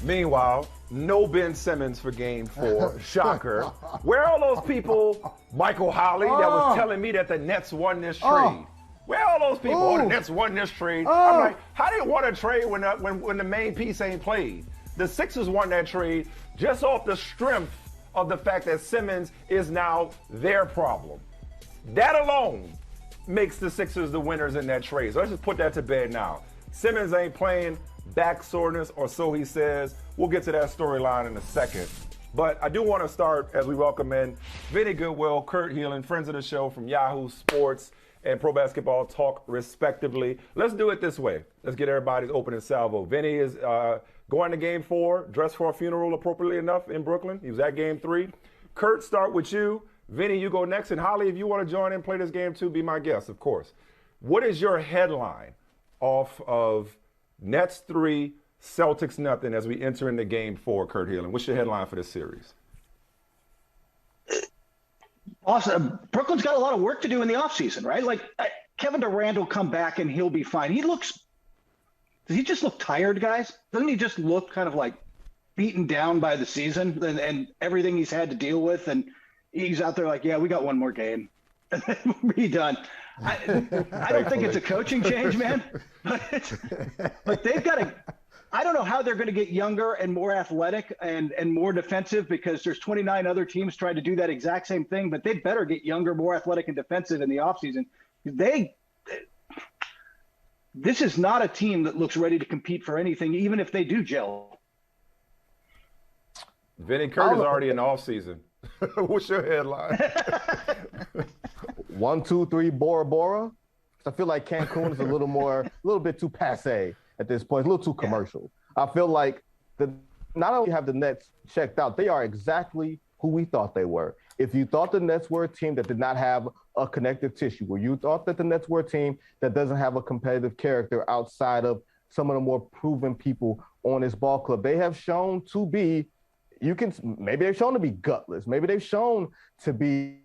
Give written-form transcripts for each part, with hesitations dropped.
Meanwhile, no Ben Simmons for game 4. Shocker. Where are all those people, Michael Holley, that was telling me that the Nets won this trade? Where are all those people? Oh, the Nets won this trade. I'm like, how they want a trade when the main piece ain't played? The Sixers won that trade just off the strength of the fact that Simmons is now their problem. That alone makes the Sixers the winners in that trade. So let's just put that to bed now. Simmons ain't playing, back soreness, or so he says. We'll get to that storyline in a second. But I do want to start as we welcome in Vincent Goodwill, Kurt Helin, friends of the show from Yahoo Sports and Pro Basketball Talk, respectively. Let's do it this way. Let's get everybody's opening salvo. Vinny is going to game 4, dressed for a funeral appropriately enough in Brooklyn. He was at game 3. Kurt, start with you. Vinny, you go next. And Holly, if you want to join in and play this game too, be my guest, of course. What is your headline off of Nets 3, Celtics nothing as we enter into game 4, Kurt Helin? What's your headline for this series? Awesome. Brooklyn's got a lot of work to do in the offseason, right? Like, Kevin Durant will come back and he'll be fine. Does he just look tired, guys? Doesn't he just look kind of like beaten down by the season and everything he's had to deal with? And he's out there like, yeah, we got one more game. And then we'll be done. I don't think it's a coaching change, man. But they've got to – I don't know how they're going to get younger and more athletic and more defensive, because there's 29 other teams trying to do that exact same thing, but they better get younger, more athletic, and defensive in the offseason. This is not a team that looks ready to compete for anything, even if they do gel. Vinny, Kurt is already in the offseason. What's your headline? 1, 2, 3, Bora Bora. I feel like Cancun is a little bit too passe at this point. It's a little too commercial. I feel like not only have the Nets checked out, they are exactly who we thought they were. If you thought the Nets were a team that did not have a connective tissue, or you thought that the Nets were a team that doesn't have a competitive character outside of some of the more proven people on this ball club, they have shown to be, maybe they've shown to be gutless. Maybe they've shown to be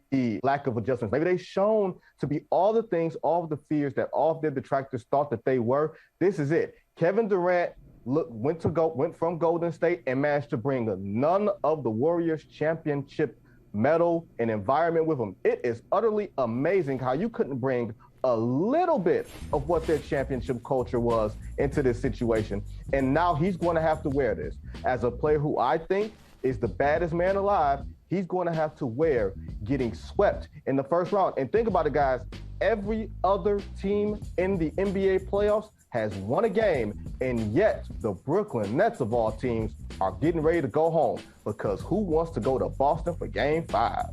lack of adjustments. Maybe they've shown to be all the things, all of the fears that all of their detractors thought that they were. This is it. Kevin Durant went from Golden State and managed to bring none of the Warriors championship medal and environment with him. It is utterly amazing how you couldn't bring a little bit of what their championship culture was into this situation. And now he's going to have to wear this. As a player who I think is the baddest man alive, he's going to have to wear getting swept in the first round. And think about it, guys. Every other team in the NBA playoffs has won a game, and yet the Brooklyn Nets of all teams are getting ready to go home, because who wants to go to Boston for game 5?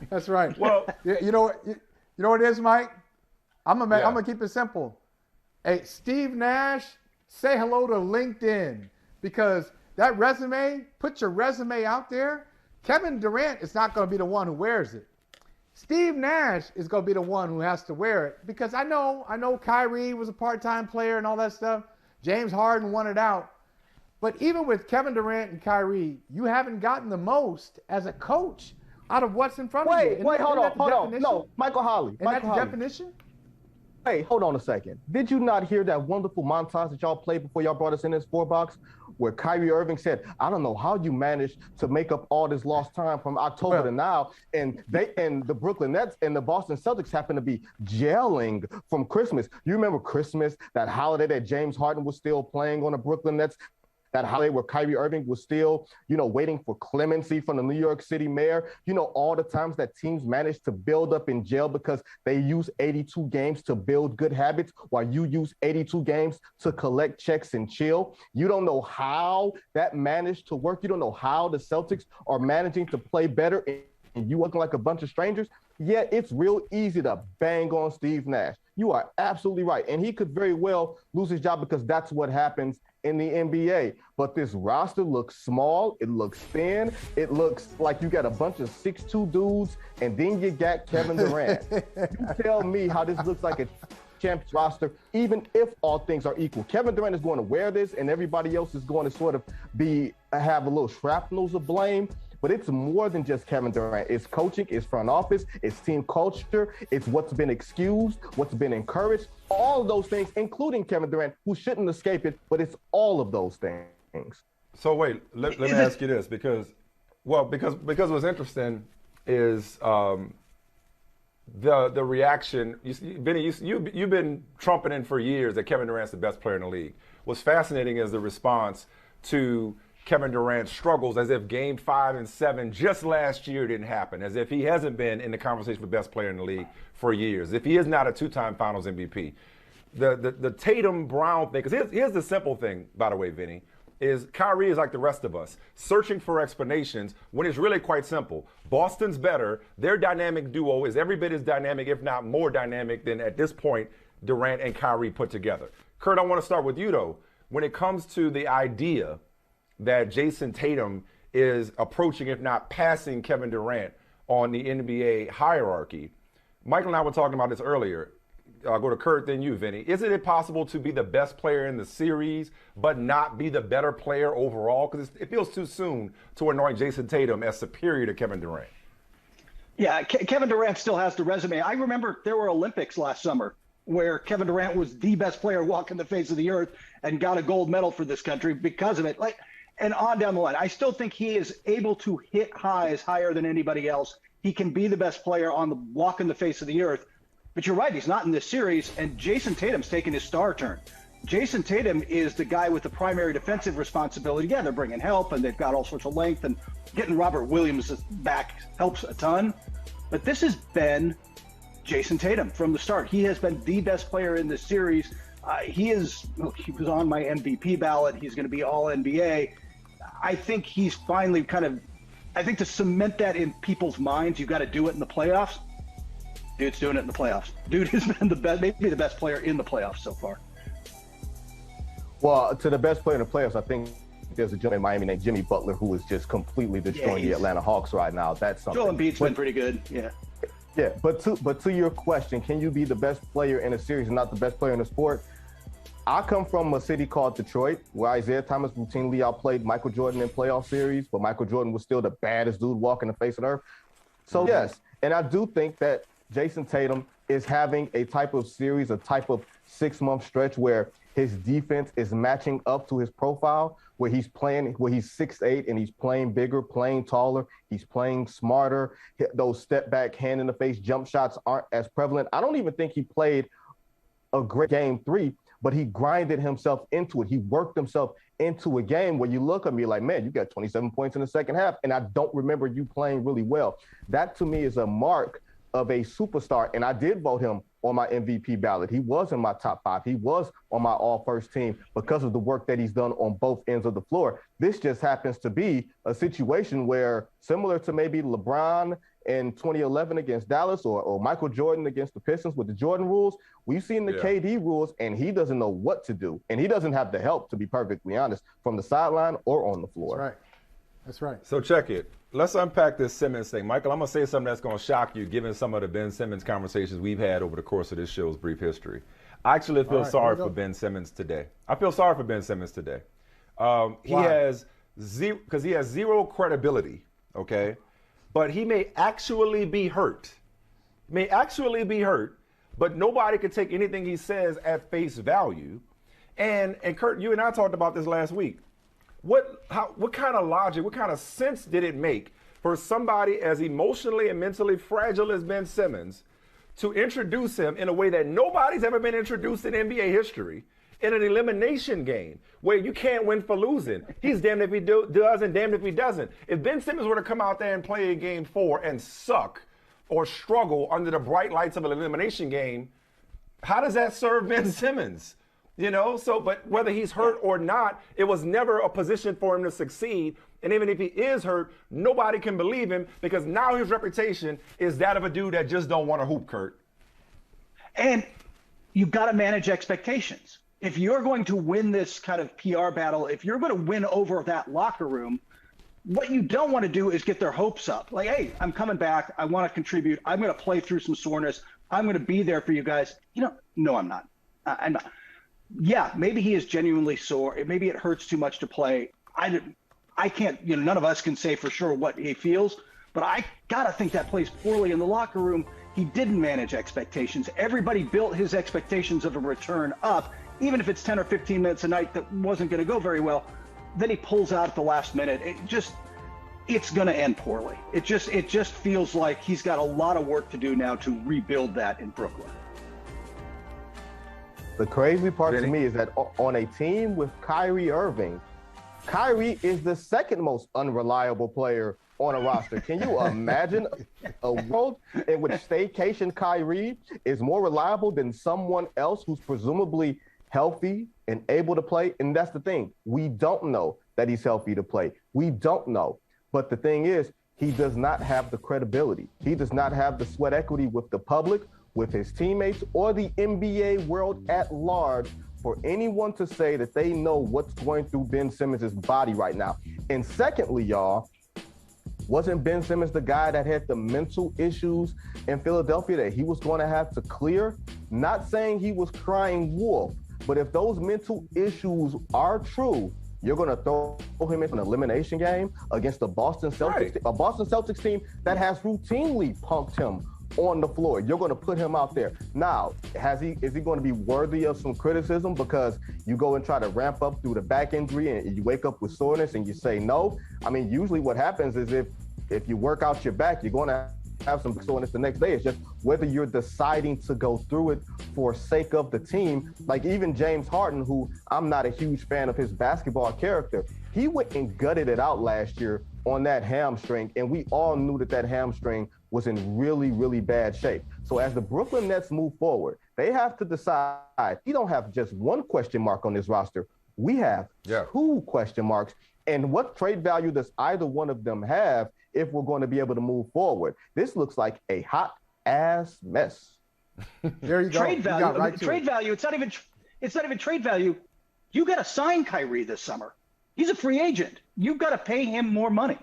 That's right. Well, you know what it is, Mike? I'm gonna keep it simple. Hey, Steve Nash, say hello to LinkedIn, because that resume, put your resume out there. Kevin Durant is not going to be the one who wears it. Steve Nash is going to be the one who has to wear it, because I know Kyrie was a part-time player and all that stuff. James Harden wanted out. But even with Kevin Durant and Kyrie, you haven't gotten the most as a coach out of what's in front of you. Wait, hold on. No, Michael Holley. And that's the definition? Hey, hold on a second. Did you not hear that wonderful montage that y'all played before y'all brought us in this 4-box, where Kyrie Irving said, I don't know how you managed to make up all this lost time from October to now, and the Brooklyn Nets and the Boston Celtics happen to be gelling from Christmas. You remember Christmas, that holiday that James Harden was still playing on the Brooklyn Nets? That holiday where Kyrie Irving was still, waiting for clemency from the New York City mayor. All the times that teams managed to build up in jail because they use 82 games to build good habits, while you use 82 games to collect checks and chill. You don't know how that managed to work. You don't know how the Celtics are managing to play better, and you looking like a bunch of strangers. Yeah, it's real easy to bang on Steve Nash. You are absolutely right. And he could very well lose his job, because that's what happens in the NBA. But this roster looks small. It looks thin. It looks like you got a bunch of 6'2" dudes, and then you got Kevin Durant. You tell me how this looks like a championship roster, even if all things are equal. Kevin Durant is going to wear this, and everybody else is going to sort of have a little shrapnel of blame. but it's more than just Kevin Durant. It's coaching, it's front office, it's team culture, it's what's been excused, what's been encouraged, all of those things, including Kevin Durant, who shouldn't escape it, but it's all of those things. So wait, let me ask you this, because what's interesting is the reaction. Benny, you've been trumpeting for years that Kevin Durant's the best player in the league. What's fascinating is the response to Kevin Durant's struggles, as if Game 5 and 7 just last year didn't happen, as if he hasn't been in the conversation for best player in the league for years, if he is not a two-time Finals MVP. The Tatum Brown thing, because here's the simple thing, by the way, Vinny, is Kyrie is like the rest of us, searching for explanations when it's really quite simple. Boston's better. Their dynamic duo is every bit as dynamic, if not more dynamic, than at this point Durant and Kyrie put together. Kurt, I want to start with you, though. When it comes to the idea that Jason Tatum is approaching, if not passing, Kevin Durant on the NBA hierarchy, Michael and I were talking about this earlier. I'll go to Kurt, then you, Vinny. Isn't it possible to be the best player in the series but not be the better player overall? Because it feels too soon to anoint Jason Tatum as superior to Kevin Durant. Yeah, Kevin Durant still has the resume. I remember there were Olympics last summer where Kevin Durant was the best player walking the face of the earth and got a gold medal for this country because of it. And on down the line, I still think he is able to hit highs higher than anybody else. He can be the best player on the walking the face of the earth. But you're right, he's not in this series, and Jason Tatum's taking his star turn. Jason Tatum is the guy with the primary defensive responsibility. Yeah, they're bringing help, and they've got all sorts of length, and getting Robert Williams back helps a ton. But this has been Jason Tatum from the start. He has been the best player in this series. He was on my MVP ballot. He's going to be all NBA. I think he's finally I think to cement that in people's minds, you've got to do it in the playoffs. Dude's doing it in the playoffs. Dude has been the best, maybe the best player in the playoffs so far. Well, to the best player in the playoffs, I think there's a gentleman in Miami named Jimmy Butler who is just completely destroying the Atlanta Hawks right now. That's something. Joel Embiid's been pretty good. Yeah. Yeah, but to your question, can you be the best player in a series and not the best player in the sport? I come from a city called Detroit, where Isaiah Thomas routinely outplayed Michael Jordan in playoff series, but Michael Jordan was still the baddest dude walking the face of the earth. So yes, and I do think that Jason Tatum is having a type of series, a type of 6-month stretch where his defense is matching up to his profile, where he's 6'8" and he's playing bigger, playing taller, he's playing smarter. Those step back, hand in the face jump shots aren't as prevalent. I don't even think he played a great game 3, but he grinded himself into it. He worked himself into a game where you look at me like, man, you got 27 points in the second half, and I don't remember you playing really well. That to me is a mark of a superstar, and I did vote him on my MVP ballot. He was in my top 5. He was on my all-first team because of the work that he's done on both ends of the floor. This just happens to be a situation where, similar to maybe LeBron in 2011 against Dallas or Michael Jordan against the Pistons with the Jordan rules, we've seen the KD rules, and he doesn't know what to do. And he doesn't have the help, to be perfectly honest, from the sideline or on the floor. That's right. So check it. Let's unpack this Simmons thing. Michael, I'm going to say something that's going to shock you, given some of the Ben Simmons conversations we've had over the course of this show's brief history. I actually feel sorry for Ben Simmons today. I feel sorry for Ben Simmons today. He has zero credibility, okay? But he may actually be hurt. But nobody can take anything he says at face value. And Kurt, you and I talked about this last week. What kind of logic, what kind of sense did it make for somebody as emotionally and mentally fragile as Ben Simmons to introduce him in a way that nobody's ever been introduced in NBA history, in an elimination game where you can't win for losing? He's damned if he does and damned if he doesn't. If Ben Simmons were to come out there and play in game 4 and suck or struggle under the bright lights of an elimination game, how does that serve Ben Simmons? You know, but whether he's hurt or not, it was never a position for him to succeed. And even if he is hurt, nobody can believe him because now his reputation is that of a dude that just don't want to hoop, Kurt. And you've got to manage expectations. If you're going to win this kind of PR battle, if you're going to win over that locker room, what you don't want to do is get their hopes up. Like, hey, I'm coming back. I want to contribute. I'm going to play through some soreness. I'm going to be there for you guys. No, I'm not. I'm not. Yeah, maybe he is genuinely sore. Maybe it hurts too much to play. I I can't, none of us can say for sure what he feels, but I got to think that plays poorly in the locker room. He didn't manage expectations. Everybody built his expectations of a return up, even if it's 10 or 15 minutes a night that wasn't going to go very well. Then he pulls out at the last minute. It's going to end poorly. It just feels like he's got a lot of work to do now to rebuild that in Brooklyn. The crazy part to me is that on a team with Kyrie Irving, Kyrie is the second most unreliable player on a roster. Can you imagine a world in which staycation Kyrie is more reliable than someone else who's presumably healthy and able to play? And that's the thing. We don't know that he's healthy to play. We don't know. But the thing is, he does not have the credibility. He does not have the sweat equity with the public, with his teammates, or the NBA world at large for anyone to say that they know what's going through Ben Simmons' body right now. And secondly, y'all, wasn't Ben Simmons the guy that had the mental issues in Philadelphia that he was going to have to clear? Not saying he was crying wolf, but if those mental issues are true, you're going to throw him into an elimination game against the Boston Celtics, a Boston Celtics team that has routinely punked him on the floor. You're going to put him out there. Now, is he going to be worthy of some criticism because you go and try to ramp up through the back injury and you wake up with soreness and you say no? I mean, usually what happens is if you work out your back, you're going to have some soreness the next day. It's just whether you're deciding to go through it for sake of the team. Like even James Harden, who I'm not a huge fan of his basketball character, he went and gutted it out last year on that hamstring, and we all knew that hamstring was in really, really bad shape. So as the Brooklyn Nets move forward, they have to decide. You don't have just one question mark on this roster. We have two question marks. And what trade value does either one of them have if we're going to be able to move forward? This looks like a hot ass mess. There you go. Trade value. Trade value. It's not even trade value. You got to sign Kyrie this summer. He's a free agent. You've got to pay him more money.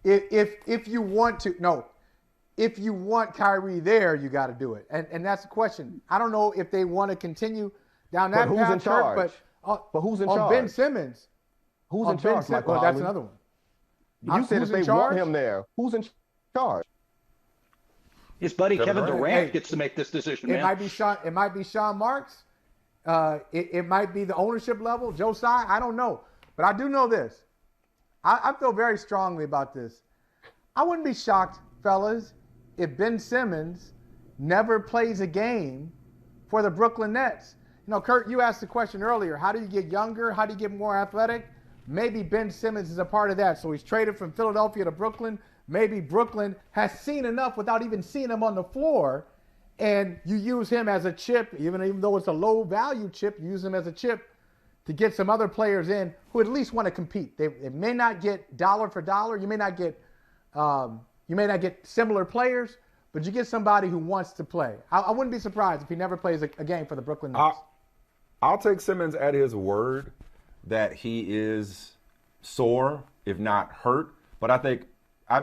If you want Kyrie there, you got to do it. And that's the question. I don't know if they want to continue down that path. Who's in charge? But who's in charge? On Ben Simmons. Who's in charge? Well, that's another one. You said if they want him there, who's in charge? His buddy Kevin Durant gets to make this decision. It might be Sean Marks. It might be the ownership level, Joe Tsai. I don't know, but I do know this. I feel very strongly about this. I wouldn't be shocked, fellas, if Ben Simmons never plays a game for the Brooklyn Nets. Kurt, you asked the question earlier. How do you get younger? How do you get more athletic? Maybe Ben Simmons is a part of that. So he's traded from Philadelphia to Brooklyn. Maybe Brooklyn has seen enough without even seeing him on the floor, and you use him as a chip, even though it's a low-value chip, you use him as a chip to get some other players in who at least want to compete. They may not get dollar for dollar. You may not get similar players, but you get somebody who wants to play. I wouldn't be surprised if he never plays a game for the Brooklyn Nets. I'll take Simmons at his word that he is sore, if not hurt. But I think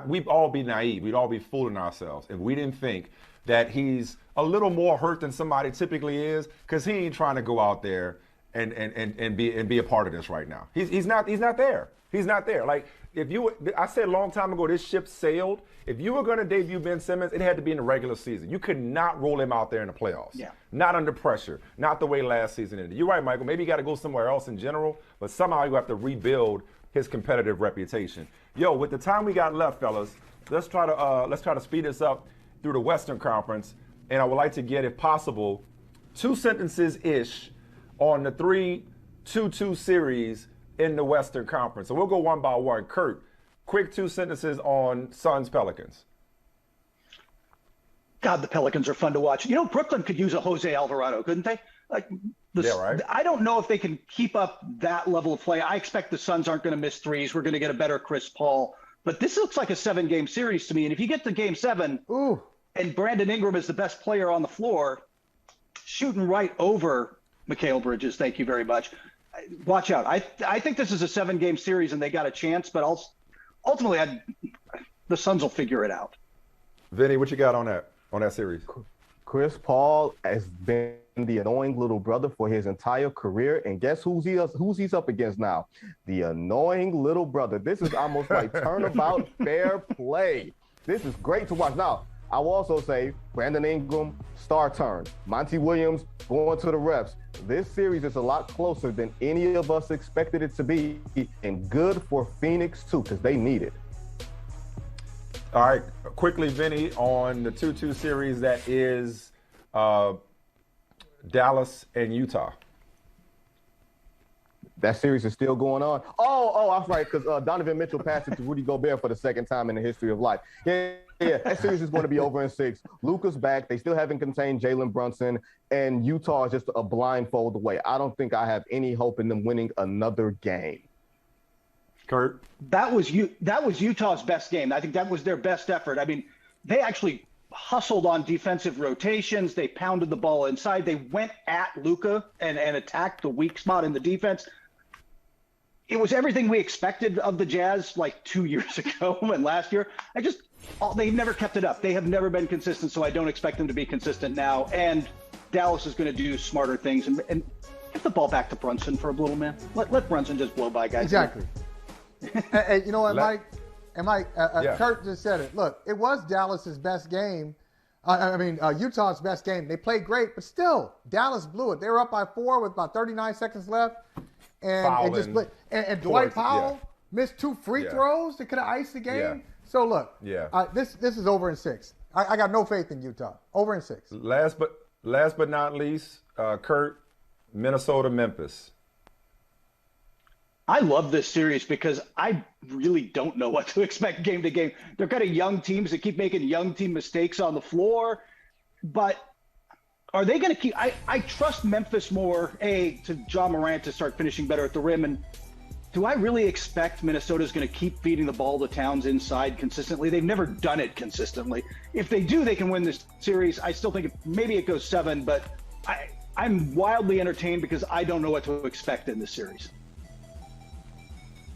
we'd all be naive. We'd all be fooling ourselves if we didn't think that he's a little more hurt than somebody typically is, because he ain't trying to go out there and be a part of this right now. He's not there. He's not there. Like I said a long time ago, this ship sailed. If you were going to debut Ben Simmons, it had to be in the regular season. You could not roll him out there in the playoffs. Yeah. Not under pressure. Not the way last season ended. You're right, Michael. Maybe you got to go somewhere else in general, but somehow you have to rebuild his competitive reputation. Yo, with the time we got left, fellas, let's try to speed this up through the Western Conference, and I would like to get, if possible, 2 sentences-ish on the 3-2-2 series in the Western Conference. So we'll go one by one. Kurt, quick 2 sentences on Suns-Pelicans. God, the Pelicans are fun to watch. Brooklyn could use a Jose Alvarado, couldn't they? Yeah, right. I don't know if they can keep up that level of play. I expect the Suns aren't going to miss threes. We're going to get a better Chris Paul. But this looks like a 7-game series to me. And if you get to Game 7, and Brandon Ingram is the best player on the floor, shooting right over Mikal Bridges, thank you very much. Watch out. I think this is a 7-game series, and they got a chance. But ultimately, the Suns will figure it out. Vinny, what you got on that series? Chris Paul has been the annoying little brother for his entire career, and guess who's he's up against now? The annoying little brother. This is almost like turnabout fair play. This is great to watch. Now, I will also say Brandon Ingram, star turn. Monty Williams going to the refs. This series is a lot closer than any of us expected it to be, and good for Phoenix too, because they need it. All right, quickly, Vinny, on the 2-2 series that is Dallas and Utah. That series is still going on. Oh, I'm right, because Donovan Mitchell passed it to Rudy Gobert for the second time in the history of life. Yeah, that series is going to be over in 6. Luka's back. They still haven't contained Jalen Brunson, and Utah is just a blindfold away. I don't think I have any hope in them winning another game. Kurt? That was Utah's best game. I think that was their best effort. I mean, they actually hustled on defensive rotations. They pounded the ball inside. They went at Luka and attacked the weak spot in the defense. It was everything we expected of the Jazz like 2 years ago and last year. They've never kept it up. They have never been consistent, so I don't expect them to be consistent now. And Dallas is going to do smarter things and give the ball back to Brunson for a little, man. Let Brunson just blow by guys. Exactly. Hey, you know what, Mike? And Mike, yeah. Kurt just said it. Look, it was Dallas's best game. Utah's best game. They played great, but still, Dallas blew it. They were up by 4 with about 39 seconds left. And Dwight Powell missed 2 free throws that could have iced the game. Yeah. So look, this is over in 6. I got no faith in Utah. Over in 6. Last but not least, Kurt, Minnesota, Memphis. I love this series because I really don't know what to expect game to game. They're kind of young teams that keep making young team mistakes on the floor, but are they going to keep? I trust Memphis more, to John Morant to start finishing better at the rim. And do I really expect Minnesota's going to keep feeding the ball to Towns inside consistently? They've never done it consistently. If they do, they can win this series. I still think maybe it goes 7, but I'm wildly entertained because I don't know what to expect in this series.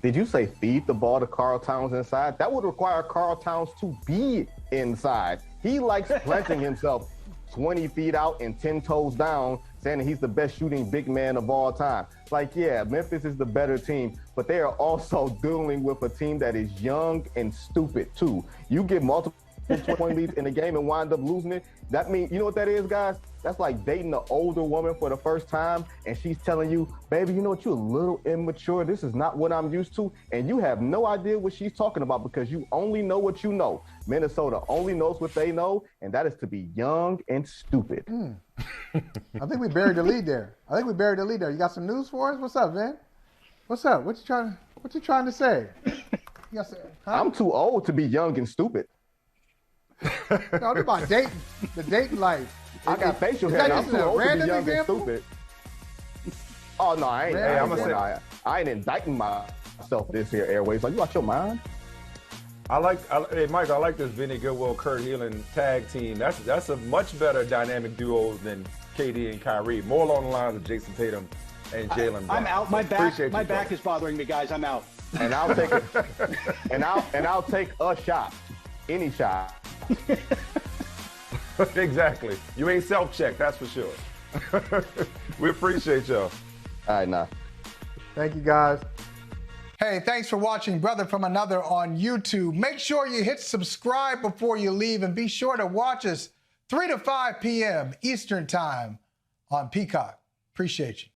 Did you say feed the ball to Karl Towns inside? That would require Karl Towns to be inside. He likes planting himself 20 feet out and 10 toes down, saying that he's the best shooting big man of all time. Like, yeah, Memphis is the better team, but they are also dealing with a team that is young and stupid, too. You get multiple 20 leads in the game and wind up losing it. That means, you know what that is, guys? That's like dating an older woman for the first time, and she's telling you, baby, you know what, you're a little immature. This is not what I'm used to. And you have no idea what she's talking about because you only know what you know. Minnesota only knows what they know, and that is to be young and stupid. I think we buried the lead there. You got some news for us? What's up, man? What's up? What you trying to say? Huh? I'm too old to be young and stupid. No, I'm about dating, the dating life. I got facial hair. I'm too old to be young and stupid. Oh, no, I ain't indicting myself this here, Airways. Like, you out your mind? Hey, Mike, I like this Vincent Goodwill, Kurt Helin tag team. That's a much better dynamic duo than KD and Kyrie. More along the lines of Jason Tatum and Jalen Brown. I'm out. My back is bothering me, guys. I'm out. And I'll take I'll take a shot. Any shot. Exactly. You ain't self-checked, that's for sure. We appreciate y'all. All right, now. Thank you, guys. Hey, thanks for watching Brother from Another on YouTube. Make sure you hit subscribe before you leave, and be sure to watch us 3 to 5 p.m. Eastern Time on Peacock. Appreciate you.